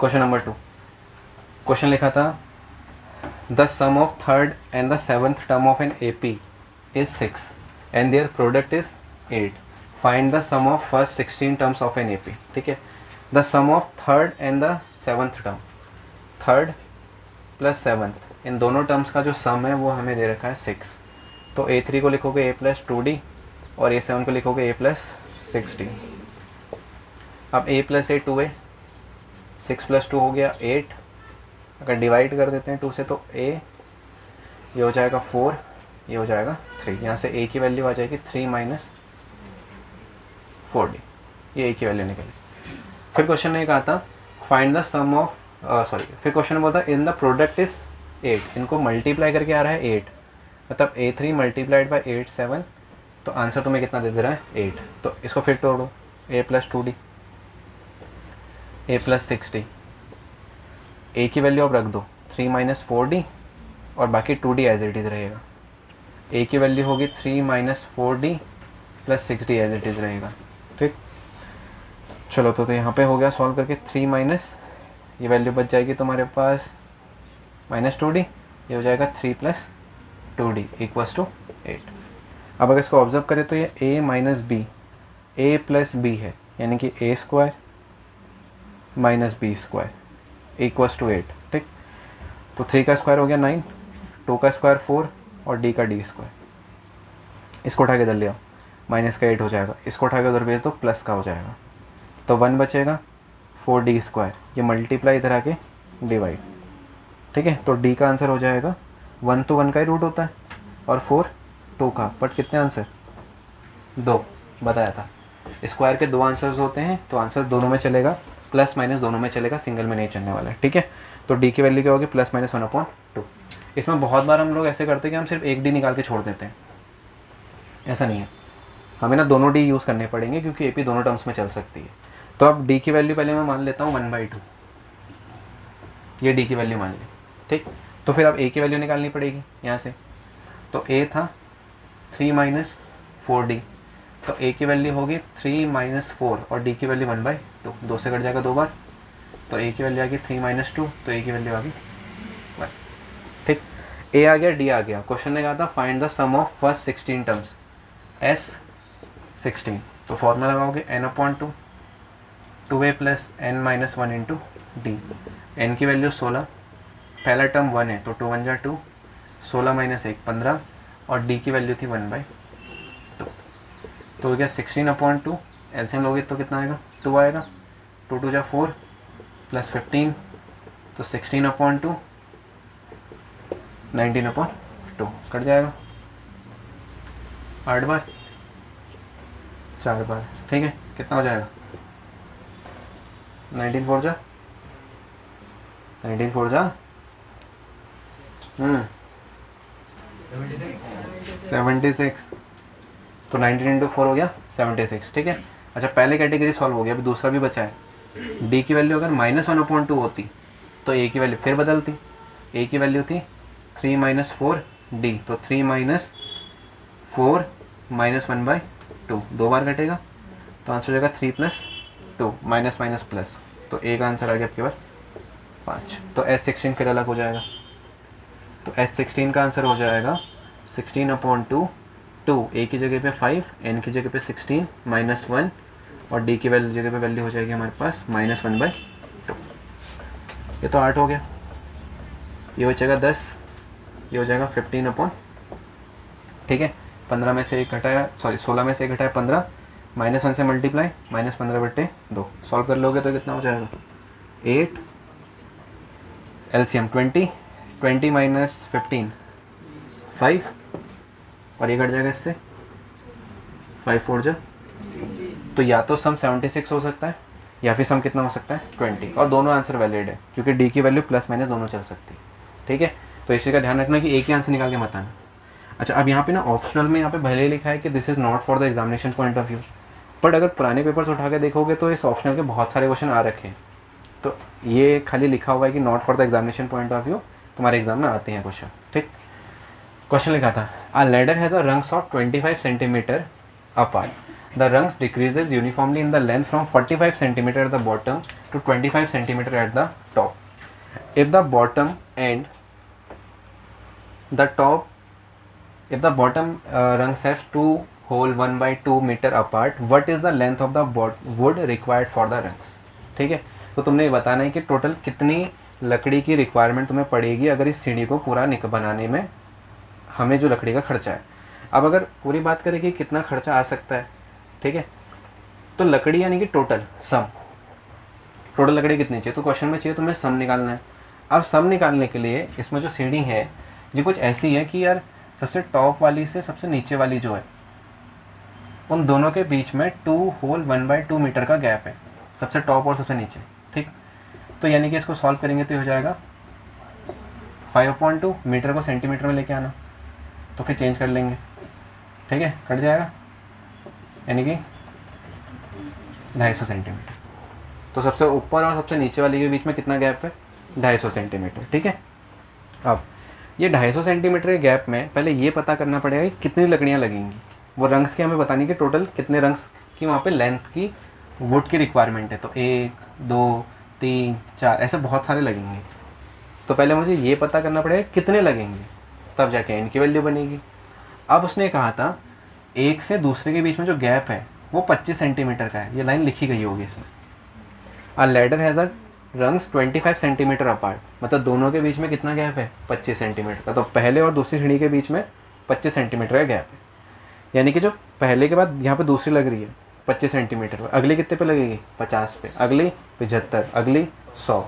Question number 2, question लिखा था the sum of third and the seventh term of an AP is 6 and their product is 8, find the sum of first 16 terms of an AP। ठीक है, the sum of third and the seventh term, third plus seventh, इन दोनों terms का जो सम है वो हमें दे रखा है 6। तो A3 को लिखोगे A+2D और A7 को लिखोगे A+6D। अब A+A 2A, 6 + 2 हो गया 8। अगर डिवाइड कर देते हैं 2 से तो A ये हो जाएगा 4, ये हो जाएगा 3। यहाँ से A की वैल्यू आ जाएगी 3 - 4D, ये A की वैल्यू निकली। फिर क्वेश्चन ने कहा था फाइंड द सम ऑफ फिर क्वेश्चन में बोलता इन द प्रोडक्ट इज 8, इनको मल्टीप्लाई करके आ रहा है 8, मतलब A3 × 8 7, तो आंसर तुम्हें कितना दे दे रहा है 8। तो इसको फिर तोड़ो, A+2D, A+6D, A की वैल्यू अब रख दो 3 - 4D और बाकी 2D एज इट इज़ रहेगा। A की वैल्यू होगी 3 - 4D + 6D as it is रहेगा। ठीक, चलो तो यहाँ पे हो गया सॉल्व करके 3 ये वैल्यू बच जाएगी तुम्हारे पास -2D, ये हो जाएगा 3 + 2D = 8। अब अगर इसको ऑब्जर्व करें तो ये A - B, A + B है, यानी कि A² - B² = 8। ठीक, तो 3 का स्क्वायर हो गया 9, 2 का स्क्वायर 4 और D का D²। इसको उठा के इधर ले आओ, माइनस का 8 हो जाएगा, इसको उठा के उधर भेज दो, प्लस का हो जाएगा, तो 1 बचेगा, 4D², ये मल्टीप्लाई इधर आके डिवाइड। ठीक है, तो D का आंसर हो जाएगा 1 तो 1 का ही रूट होता है और 4 2 का, बट कितने आंसर 2 बताया था। स्क्वायर के 2 आंसर्स होते हैं, तो आंसर दोनों में चलेगा, प्लस माइनस दोनों में चलेगा, सिंगल में नहीं चलने वाला है। ठीक है, तो D की वैल्यू क्या होगी +-1/2। इसमें बहुत बार हम लोग ऐसे करते हैं कि हम सिर्फ एक D निकाल के छोड़ देते हैं, ऐसा नहीं है, हमें ना दोनों D यूज़ करने पड़ेंगे क्योंकि AP दोनों टर्म्स में चल सकती है। तो अब D की वैल्यू पहले मैं मान लेता हूँ 1/2, ये D की वैल्यू मान ली। ठीक, तो फिर अब A की वैल्यू निकालनी पड़ेगी यहाँ से, तो A था 3 - 4D, तो A की वैल्यू होगी 3 - 4 और D की वैल्यू 1/2, 2 से कट जाएगा 2 बार, तो A की वैल्यू आ गई 3 - 2, तो A की वैल्यू आ गई 1। ठीक, A आ गया, D आ गया। क्वेश्चन ने कहा था find the sum of first 16 terms, S16, तो फॉर्मूला लगाओगे n/2, 2A + n - 1 × D। n की वैल्यू 16, पहला टर्म 1 है तो 2 × 1 = 2, 16 - 1 15 और D की वैल्यू थी 1/2, तो हो गया 16/2। एलसीएम लोगे तो कितना आएगा 2 आएगा, 2 × 2 = 4 + 15, तो 16/2 19/2 कट जाएगा 8 बार 4 बार। ठीक है, कितना हो जाएगा 19 4 जा 76, तो 19 × 4 हो गया 76। ठीक है, अच्छा पहले कैटेगरी सॉल्व हो गया, अभी दूसरा भी बचा है। D की वैल्यू अगर -1/2 होती तो A की वैल्यू फिर बदलती। A की वैल्यू थी 3 - 4D, तो 3 - 4 - 1/2, 2 बार कटेगा, तो आंसर हो जाएगा 3 + 2 माइनस प्लस, तो A का आंसर आ गया आपके पास 5। तो S16 फिर अलग हो जाएगा, तो S16 का आंसर हो जाएगा 16/2, 2 A की जगह पे 5, N की जगह पे 16 -1 और D की वैल्यू जगह पे वैल्यू हो जाएगी हमारे पास -1/2। ये तो 8 हो गया, ये बचेगा 10, ये हो जाएगा 15/। ठीक है, 15 में से 1 घटाया, 16 में से 1 घटाया 15, -1 से मल्टीप्लाई, -15/2, सॉल्व कर लोगे तो कितना हो जाएगा 8, एलसीएम 20 - 15 5, और ये कट जाएगा इससे 5 4 जा, तो या तो सम 76 हो सकता है या फिर सम कितना हो सकता है 20, और दोनों आंसर वैलिड है क्योंकि D की वैल्यू प्लस माइनस दोनों चल सकती है। ठीक है, तो इसी का ध्यान रखना कि एक ही आंसर निकाल के मत आना। अच्छा, अब यहाँ पे ना ऑप्शनल में यहाँ पे भले लिखा है कि this is not for the examination point of view, but अगर पुराने पेपर्स उठा के देखोगे तो इस ऑप्शनल के बहुत सारे क्वेश्चन आ रखे हैं, तो ये खाली लिखा हुआ है कि not for the examination point of view, तुम्हारे एग्जाम में आते हैं क्वेश्चन। ठीक, क्वेश्चन लिखा था a ladder has a rungs of 25 centimetre apart, the rungs decreases uniformly in the length from 45 centimetre at the bottom to 25 centimetre at the top. If the bottom and the top, if the bottom rungs have two hole 1/2 meter apart, what is the length of the wood required for the rungs. ठीक है, तो तुमने ये बताना है कि total कितनी लकड़ी की रिक्वायरमेंट तुम्हें पड़ेगी अगर इस सीढ़ी को पूरा बनाने में हमें जो लकड़ी का खर्चा है. अब अगर पूरी बात करें कि कितना खर्चा आ सकता है, ठीक है, तो लकड़ी यानी कि टोटल सम, टोटल लकड़ी कितनी चाहिए, तो क्वेश्चन में चाहिए तुम्हें सम निकालना है. अब सम निकालने के लिए इसमें जो सीढ़ी है ये कुछ ऐसी है कि यार सबसे टॉप वाली से सबसे नीचे वाली जो है उन दोनों के बीच में 2 होल 1/2 मीटर का गैप है, सबसे टॉप और सबसे नीचे. ठीक, तो यानी कि इसको सॉल्व करेंगे तो हो जाएगा 5/2, मीटर को सेंटीमीटर में लेके आना तो फिर चेंज कर लेंगे. ठीक है, कट जाएगा, यानी कि 250 सेंटीमीटर. तो सबसे ऊपर और सबसे नीचे वाली के बीच में कितना गैप है, 250 सेंटीमीटर. ठीक है, अब ये 250 सेंटीमीटर के गैप में पहले ये पता करना पड़ेगा कि कितनी लकड़ियाँ लगेंगी. वो रंग्स की हमें बतानी कि टोटल कितने रंग्स की वहाँ पे लेंथ की वुड की रिक्वायरमेंट है. तो 1 2 3 4 ऐसे बहुत सारे लगेंगे. तो पहले मुझे ये पता करना पड़ेगा कितने लगेंगे, तब जाके इनकी वैल्यू बनेगी. अब उसने कहा था एक से दूसरे के बीच में जो गैप है वो 25 सेंटीमीटर का है. ये लाइन लिखी गई होगी इसमें. अ ladder has a rungs 25 centimetre apart, मतलब दोनों के बीच में कितना गैप है, 25 सेंटीमीटर का. तो पहले और दूसरी सीढ़ी के बीच में 25 सेंटीमीटर का गैप है. यानी कि जो पहले के बाद यहाँ पे दूसरी लग रही है 25 सेंटीमीटर पर, अगली कितने पे लगेगी, 50 पे, अगली 75, अगली 100,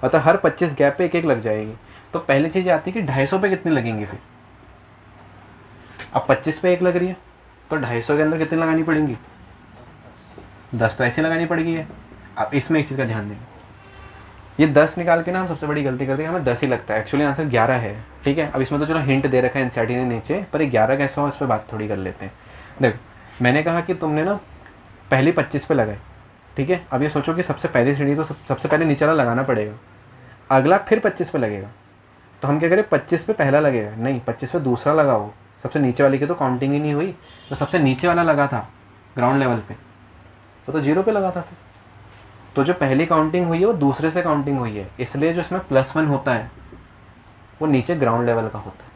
मतलब हर 25 गैप पे एक एक लग जाएगी. तो पहली चीज़ आती है कि 250 पे कितनी लगेंगी फिर. अब 25 पे एक लग रही है तो 250 के अंदर कितनी लगानी पड़ेंगी, 10 तो ऐसे लगानी पड़ेगी है. अब इसमें एक चीज़ का ध्यान दें, ये 10 निकाल के ना हम सबसे बड़ी गलती करते हैं, हमें 10 ही लगता है, एक्चुअली आंसर 11 है. ठीक है, अब इसमें तो चलो हिंट दे रखा है एनसीईआरटी ने नीचे, पर ये 11 कैसे हो इस पर बात थोड़ी कर लेते हैं. देखो मैंने कहा कि तुमने ना पहली 25 पे लगाए. ठीक है, अब ये सोचो कि सबसे पहली सीढ़ी तो सबसे पहले नीचे वाला लगाना पड़ेगा, अगला फिर 25 पे लगेगा. तो हम क्या करें, 25 पे पहला लगेगा, नहीं 25 पे दूसरा लगाओ. सबसे नीचे वाली की तो काउंटिंग ही नहीं हुई. तो सबसे नीचे वाला लगा था ग्राउंड लेवल पे, तो 0 पे लगा था फिर. तो जो पहली काउंटिंग हुई है वो दूसरे से काउंटिंग हुई है, इसलिए जो इसमें +1 होता है वो नीचे ग्राउंड लेवल का होता है.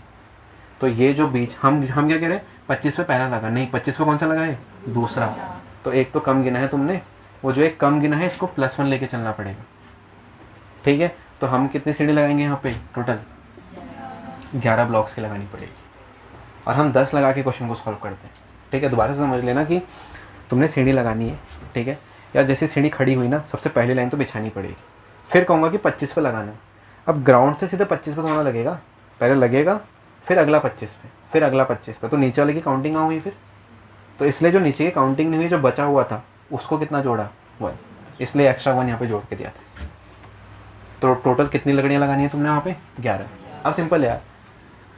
तो ये जो बीच हम क्या कह रहे हैं, 25 पे पहला लगा, नहीं 25 पे कौन सा लगा है, दूसरा. तो एक तो कम गिना है तुमने, वो जो एक कम गिना है इसको +1 लेके चलना पड़ेगा. ठीक है, तो हम कितनी सीढ़ी लगाएंगे यहाँ पे, टोटल 11 ब्लॉक्स की लगानी पड़ेगी. और हम 10 लगा के क्वेश्चन को सॉल्व करते हैं. ठीक है, दोबारा से समझ लेना कि तुमने सीढ़ी लगानी है. ठीक है, या जैसे सीढ़ी खड़ी हुई ना, सबसे पहली लाइन तो बिछानी पड़ेगी. फिर कहूँगा कि 25 पे लगाना. अब ग्राउंड से सीधे 25 पे थोड़ा लगेगा, पहले लगेगा फिर अगला 25 पे, फिर अगला 25 पे, तो नीचे वाले की काउंटिंग कहाँ हुई फिर. तो इसलिए जो नीचे की काउंटिंग नहीं हुई, जो बचा हुआ था उसको कितना जोड़ा, 1, इसलिए एक्स्ट्रा 1 यहाँ पे जोड़ के दिया था. तो टोटल कितनी लकड़ियाँ लगानी है तुमने वहाँ पे, 11. अब सिंपल यार,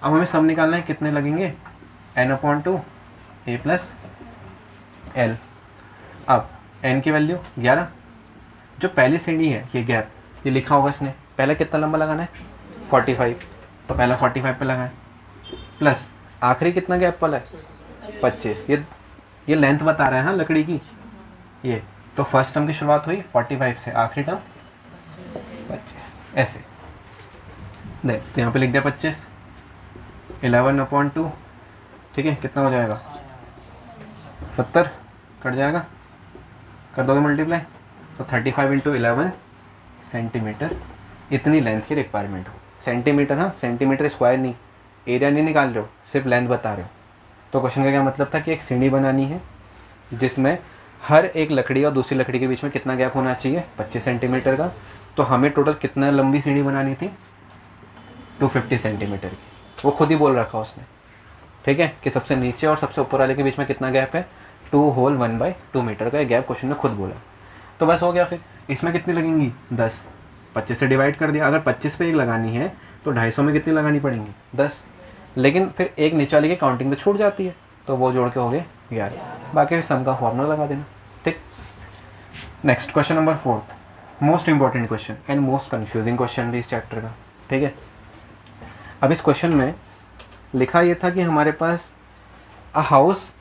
अब हमें सब निकालना है, कितने लगेंगे, n/2 a + l. अब n की वैल्यू 11. जो पहली सीढ़ी है ये गैप, ये लिखा होगा इसने, पहले कितना लंबा लगाना है, 45, तो पहला 45 पे लगाए, प्लस आखिरी कितना गैप वाला है, 25. ये लेंथ बता रहा है हाँ लकड़ी की ये. तो फर्स्ट टर्म की शुरुआत हुई 45 से, आखिरी टर्म 25, ऐसे देख. तो यहाँ पे लिख दिया 25, 11/2. ठीक है, कितना हो जाएगा, 70, कट जाएगा, कर दोगे मल्टीप्लाई, तो 35 × 11 सेंटीमीटर इतनी लेंथ की रिक्वायरमेंट हो. सेंटीमीटर, हाँ सेंटीमीटर स्क्वायर नहीं, एरिया नहीं निकाल रहे हो, सिर्फ लेंथ बता रहे हो. तो क्वेश्चन का क्या मतलब था कि एक सीढ़ी बनानी है जिसमें हर एक लकड़ी और दूसरी लकड़ी के बीच में कितना गैप होना चाहिए, 25 सेंटीमीटर का. तो हमें टोटल कितना लंबी सीढ़ी बनानी थी, 250 सेंटीमीटर की. वो खुद ही बोल रखा उसने. ठीक है, कि सबसे नीचे और सबसे ऊपर वाले के बीच में कितना गैप है, 2 होल 1/2 मीटर का गैप क्वेश्चन ने खुद बोला. तो बस हो गया. फिर इसमें कितनी लगेंगी, 10. 25 से डिवाइड कर दिया. अगर 25 पे एक लगानी है तो 250 में कितनी लगानी पड़ेंगी, 10. लेकिन फिर एक नीचे वाली की काउंटिंग तो छूट जाती है, तो वो जोड़ के हो गए 11. बाकी फिर सम का फॉर्मूला लगा देना. ठीक, next question number 4, most important question and most confusing question भी इस चैप्टर का. ठीक है, अब इस क्वेश्चन में लिखा ये था कि हमारे पास a house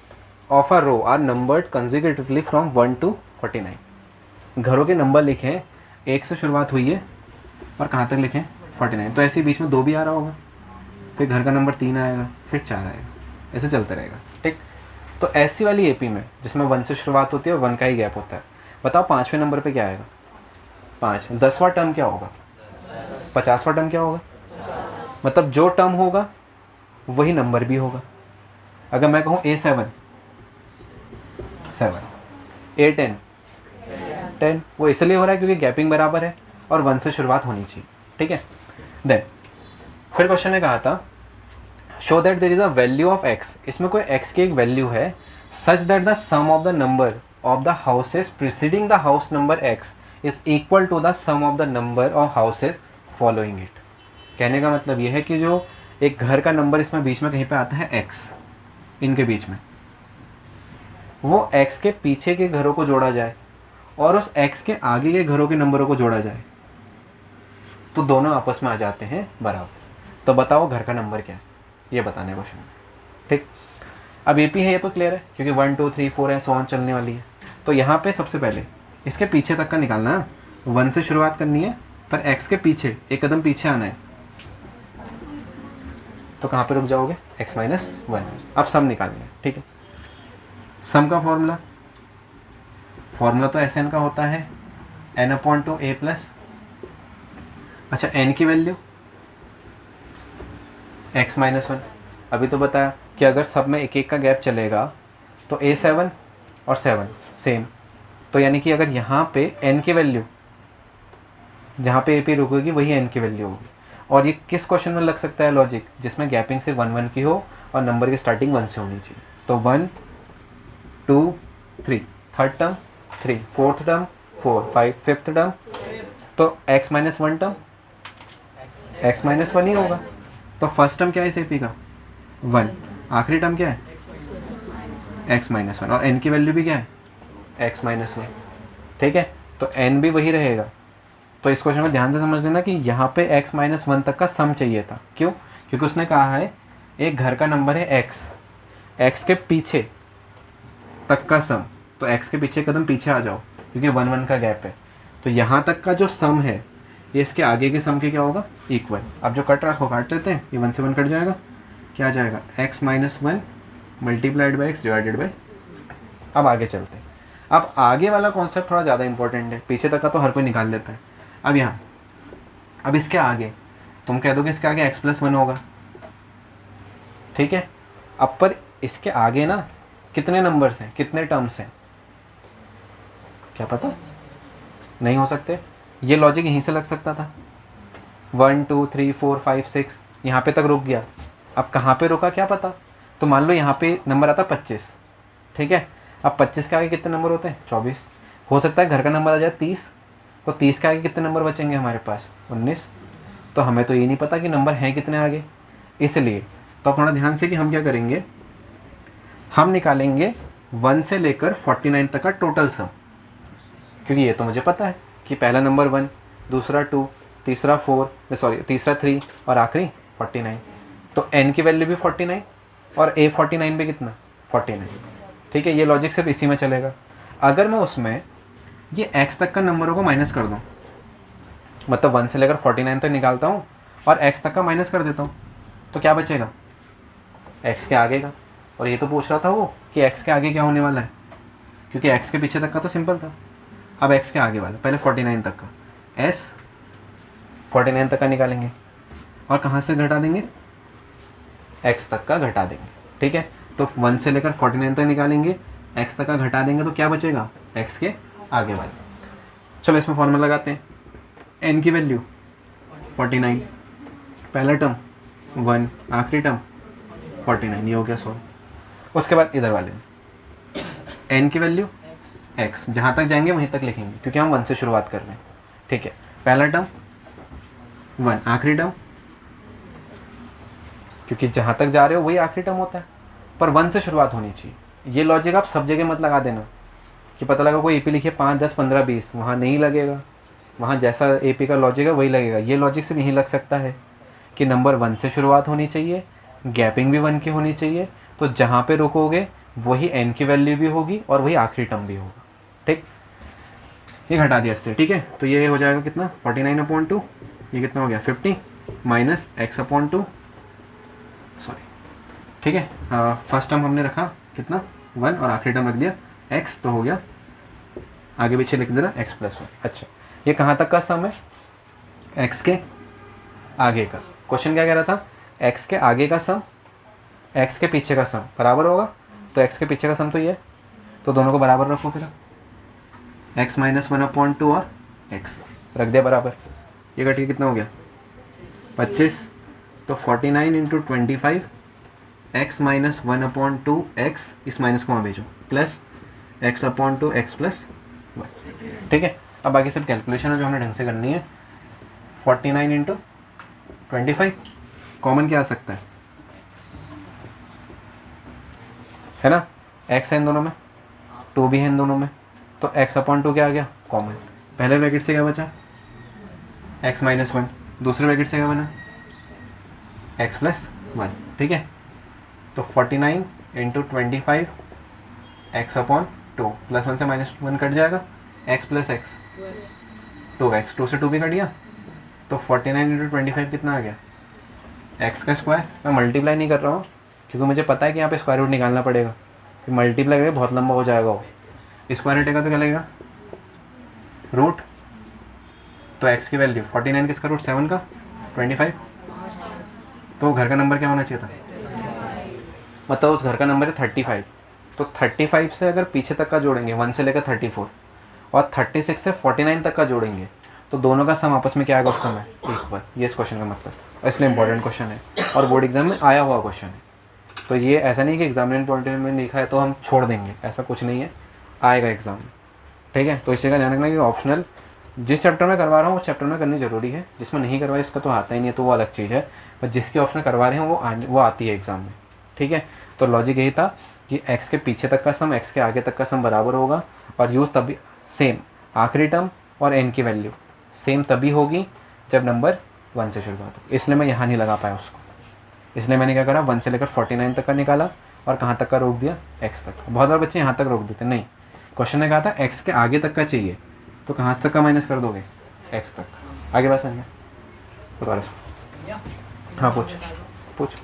of a row are numbered consecutively from 1 to 49। घरों के नंबर लिखे हैं, 1 से शुरुआत हुई है और कहाँ तक लिखे हैं 49। तो ऐसे ही बीच में 2 भी आ रहा होगा, फिर घर का नंबर 3 आएगा, फिर 4 आएगा, ऐसे चलता रहेगा। ठीक, तो ऐसी वाली एपी में जिसमें 1 से शुरुआत होती है और 1 का ही गैप होता है, बताओ 5वें नंबर पे क्या आएगा 5। 10वां टर्म क्या होगा 50वां टर्म क्या होगा, मतलब जो टर्म होगा वही नंबर भी होगा। अगर मैं कहूँ A7 7, A10 10, वो इसलिए हो रहा है क्योंकि गैपिंग बराबर है और 1 से शुरुआत होनी चाहिए। ठीक है, देन फिर क्वेश्चन ने कहा था show that there is a value of x, इसमें कोई x की एक वैल्यू है such that the sum of the number of the houses preceding the house number x is equal to the sum of the number of houses following it. कहने का मतलब यह है कि जो एक घर का नंबर इसमें बीच में कहीं पे आता है x, इनके बीच में, वो x के पीछे के घरों को जोड़ा जाए और उस x के आगे के घरों के नंबरों को जोड़ा जाए तो दोनों आपस में आ जाते हैं बराबर। तो बताओ घर का नंबर क्या है, ये बताने क्वेश्चन। ठीक, अब एपी है ये तो क्लियर है क्योंकि 1 2 3 4 है, सो ऑन चलने वाली है। तो यहाँ पे सबसे पहले इसके पीछे तक का निकालना है, 1 से शुरुआत करनी है पर x के पीछे एक कदम पीछे आना है। तो कहाँ पे रुक जाओगे x माइनस 1। अब सम निकालेंगे। ठीक है, सम का फॉर्मूला तो SN का होता है n/2 a+। अच्छा, n की वैल्यू x माइनस 1। अभी तो बताया कि अगर सब में एक एक का गैप चलेगा तो A7 और 7 सेम, तो यानी कि अगर यहाँ पे n की वैल्यू जहाँ पे AP रुकेगी वही n की वैल्यू होगी। और ये किस क्वेश्चन में लग सकता है लॉजिक, जिसमें गैपिंग से 1 1 की हो और नंबर की स्टार्टिंग 1 से होनी चाहिए। तो 1 2 3, third term 3, fourth term 4, 5, fifth term, तो x minus 1 term x minus 1 ही होगा। तो फर्स्ट टर्म क्या है इस एपी का 1, आखिरी टर्म क्या है x माइनस 1 और n की वैल्यू भी क्या है x माइनस 1। ठीक है, तो n भी वही रहेगा। तो इस क्वेश्चन में ध्यान से समझ लेना कि यहाँ पे x माइनस 1 तक का सम चाहिए था। क्यों? क्योंकि उसने कहा है एक घर का नंबर है x के पीछे तक का सम, तो x के पीछे कदम पीछे आ जाओ क्योंकि 1 1 का गैप है। तो यहाँ तक का जो सम है ये इसके आगे के सम के क्या होगा इक्वल। अब जो कट रहा है काट लेते हैं, ये 1 से 1 कट जाएगा, क्या आ जाएगा x minus 1 multiplied by x divided by. अब आगे चलते हैं। अब आगे वाला कॉन्सेप्ट थोड़ा ज़्यादा इंपॉर्टेंट है, पीछे तक का तो हर कोई निकाल लेता है। अब यहाँ अब इसके आगे तुम कह दो कि इसके आगे x+1 होगा। ठीक है, अब पर इसके आगे ना कितने नंबर्स हैं, कितने टर्म्स हैं, क्या पता, नहीं हो सकते। ये लॉजिक यहीं से लग सकता था, 1 2 3 4 5 6 यहाँ पे तक रुक गया। अब कहाँ पे रुका क्या पता। तो मान लो यहाँ पे नंबर आता 25। ठीक है, अब 25 के आगे कितने नंबर होते हैं 24। हो सकता है घर का नंबर आ जाए 30, तो 30 के आगे कितने नंबर बचेंगे हमारे पास 19। तो हमें तो ये नहीं पता कि नंबर हैं कितने आगे, इसलिए तो आप थोड़ा ध्यान से कि हम क्या करेंगे, हम निकालेंगे 1 से लेकर 49 तक का टोटल सम। क्योंकि ये तो मुझे पता है कि पहला नंबर 1, दूसरा 2, तीसरा 3 और आखिरी 49। तो n की वैल्यू भी 49 और A49 भी कितना 49। ठीक है, ये लॉजिक सिर्फ इसी में चलेगा। अगर मैं उसमें ये x तक का नंबरों को माइनस कर दूँ, मतलब 1 से लेकर 49 तक निकालता हूँ और x तक का माइनस कर देता हूँ, तो क्या बचेगा x के आगे का। और ये तो पूछ रहा था वो कि x के आगे क्या होने वाला है, क्योंकि x के पीछे तक का तो सिंपल था। अब x के आगे वाला पहले 49 तक का, s 49 तक का निकालेंगे और कहाँ से घटा देंगे x तक का घटा देंगे। ठीक है, तो 1 से लेकर 49 तक निकालेंगे, x तक का घटा देंगे, तो क्या बचेगा x के आगे वाला। चलो इसमें फॉर्मूला लगाते हैं। n की वैल्यू 49, पहला टर्म 1, आखिरी टर्म 49, ये हो गया 100। उसके बाद इधर वाले n की वैल्यू x, जहाँ तक जाएंगे वहीं तक लिखेंगे क्योंकि हम 1 से शुरुआत कर रहे हैं। ठीक है, पहला टर्म 1, आखिरी टर्म, क्योंकि जहाँ तक जा रहे हो वही आखिरी टर्म होता है, पर 1 से शुरुआत होनी चाहिए। ये लॉजिक आप सब जगह मत लगा देना कि पता लगा कोई AP लिखिए 5 10 15 20, वहाँ नहीं लगेगा। वहाँ जैसा AP का लॉजिक है वही लगेगा। ये लॉजिक सिर्फ यहीं लग सकता है कि नंबर 1 से शुरुआत होनी चाहिए, गैपिंग भी 1 की होनी चाहिए, तो जहाँ पे रुकोगे वही n की वैल्यू भी होगी और वही आखिरी टर्म भी होगा। ठीक, ये घटा दिया इससे। ठीक है, तो ये हो जाएगा कितना 49/2, ये कितना हो गया 50 माइनस x/2, सॉरी। ठीक है, फर्स्ट टर्म हमने रखा कितना 1 और आखिरी टर्म रख दिया x, तो हो गया आगे पीछे लिख देना x + 1। अच्छा, ये कहाँ तक का सम है? x के आगे का। क्वेश्चन क्या कह रहा था? x के आगे का सम x के पीछे का सम बराबर होगा, तो x के पीछे का सम तो ये है, तो दोनों को बराबर रखो फिर। x - 1/2 और x रख दिया बराबर, ये कट के कितना हो गया 25, तो 49 × 25 x - 1/2 x, इस माइनस को वहाँ भेजो, प्लस x/2 x + 1। ठीक है, अब बाकी सब कैलकुलेशन है जो हमने ढंग से करनी है। 49 × 25 कॉमन क्या आ सकता है ना? x है इन दोनों में, 2 भी है इन दोनों में, तो x/2 क्या आ गया कॉमन। पहले ब्रैकेट से क्या बचा x - 1, दूसरे ब्रैकेट से क्या बना x + 1। ठीक है, तो 49 × 25 x/2, +1 से -1 कट जाएगा, x + x 2x, 2 से 2 भी कट गया, तो 49 × 25 कितना आ गया x का स्क्वायर। मैं मल्टीप्लाई नहीं कर रहा हूँ क्योंकि मुझे पता है कि यहाँ पे स्क्वायर रूट निकालना पड़ेगा, फिर मल्टीप्लाई करके बहुत लंबा हो जाएगा वो। स्क्वायर हटेगा तो क्या लगेगा रूट, तो x की वैल्यू 49 किसका रूट 7 का 25, तो घर का नंबर क्या होना चाहिए था, मतलब उस घर का नंबर है 35, तो 35 से अगर पीछे तक का जोड़ेंगे 1 से लेकर 34 और 36 से 49 तक का जोड़ेंगे तो दोनों का सम आपस में क्या आएगा उस समय इक्वल। ये इस क्वेश्चन का मतलब, इसलिए इंपॉर्टेंट क्वेश्चन है और बोर्ड एग्जाम में आया हुआ क्वेश्चन है। तो ये ऐसा नहीं कि एग्जामिनेशन पॉइंट में लिखा है तो हम छोड़ देंगे, ऐसा कुछ नहीं है, आएगा एग्जाम में। ठीक है, तो इस चीज़ का ध्यान रखना कि ऑप्शनल जिस चैप्टर में करवा रहा हूँ उस चैप्टर में करनी जरूरी है, जिसमें नहीं करवाई उसका तो आता ही नहीं है, तो वो अलग चीज़ है, पर जिसकी ऑप्शनल करवा रहे हैं वो आती है एग्जाम में। ठीक है, तो लॉजिक यही था कि x के पीछे तक का सम x के आगे तक का सम बराबर होगा, और यूज़ तभी सेम आखिरी टर्म और n की वैल्यू सेम तभी होगी जब नंबर 1 से शुरुआत हो। इसलिए मैं यहाँ नहीं लगा पाया उसको, इसलिए मैंने क्या करा 1 से लेकर 49 तक का निकाला और कहाँ तक का रोक दिया x तक। बहुत बार बच्चे यहाँ तक रोक देते, नहीं, क्वेश्चन ने कहा था x के आगे तक का चाहिए, तो कहाँ तक का माइनस कर दोगे x तक। आगे बात समझ में? हाँ पूछ पूछ।